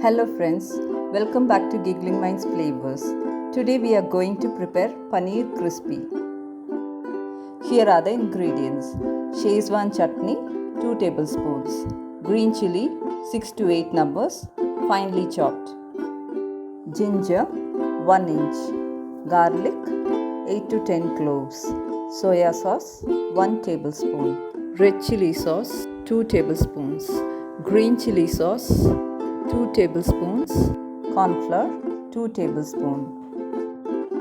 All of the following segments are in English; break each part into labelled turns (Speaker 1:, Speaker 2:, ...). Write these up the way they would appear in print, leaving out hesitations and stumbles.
Speaker 1: Hello friends, welcome back to Giggling Minds Flavors. Today we are going to prepare Paneer Crispy. Here are the ingredients. Szechuan chutney 2 tablespoons, green chili 6 to 8 numbers, finely chopped, ginger 1 inch, garlic 8 to 10 cloves, soya sauce 1 tablespoon, red chili sauce 2 tablespoons, green chili sauce 2 tablespoons, corn flour 2 tablespoons,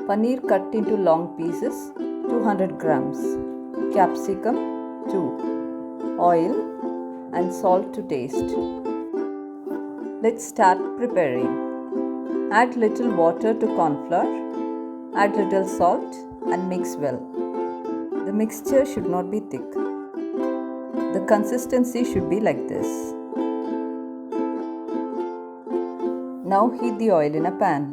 Speaker 1: paneer cut into long pieces 200 grams, capsicum 2, oil and salt to taste. Let's start preparing. Add little water to corn flour, add little salt and mix well. The mixture should not be thick. The consistency should be like this. Now heat the oil in a pan.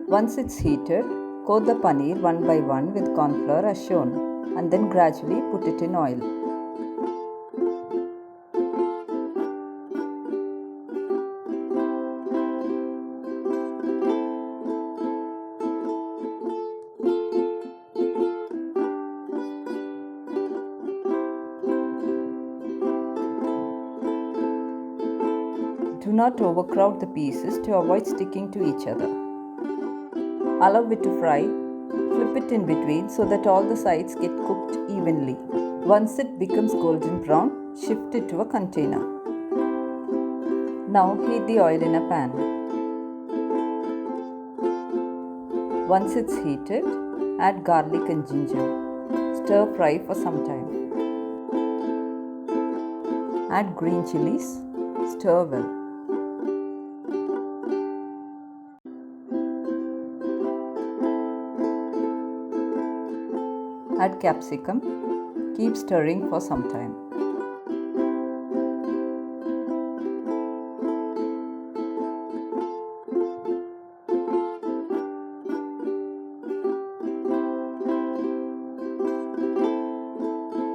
Speaker 1: Once it's heated, coat the paneer one by one with corn flour as shown and then gradually put it in oil. Do not overcrowd the pieces to avoid sticking to each other. Allow it to fry. Flip it in between so that all the sides get cooked evenly. Once it becomes golden brown, shift it to a container. Now heat the oil in a pan. Once it's heated, add garlic and ginger. Stir fry for some time. Add green chilies. Stir well. Add capsicum. Keep stirring for some time.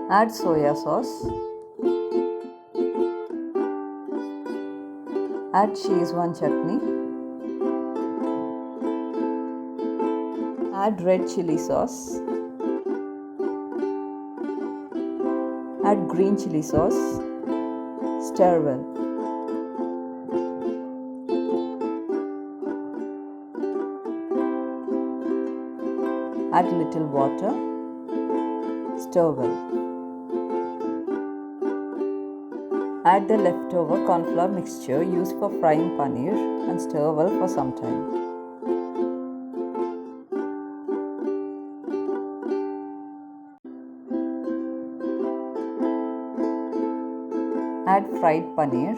Speaker 1: Add soya sauce. Add Szechuan chutney. Add red chili sauce. Add green chili sauce. Stir well. Add little water. Stir well. Add the leftover corn flour mixture used for frying paneer and stir well for some time. Add fried paneer.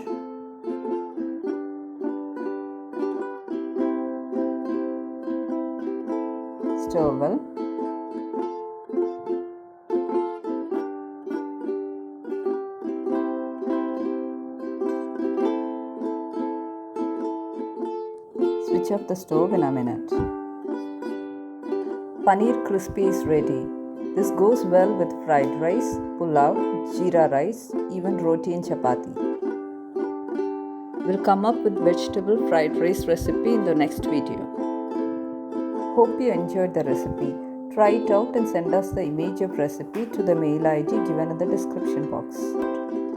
Speaker 1: Stir well. Switch off the stove in a minute. Paneer crispy is ready. This goes well with fried rice, pulao, jeera rice, even roti and chapati. We'll come up with vegetable fried rice recipe in the next video. Hope you enjoyed the recipe. Try it out and send us the image of recipe to the mail ID given in the description box.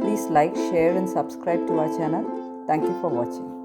Speaker 1: Please like, share and subscribe to our channel. Thank you for watching.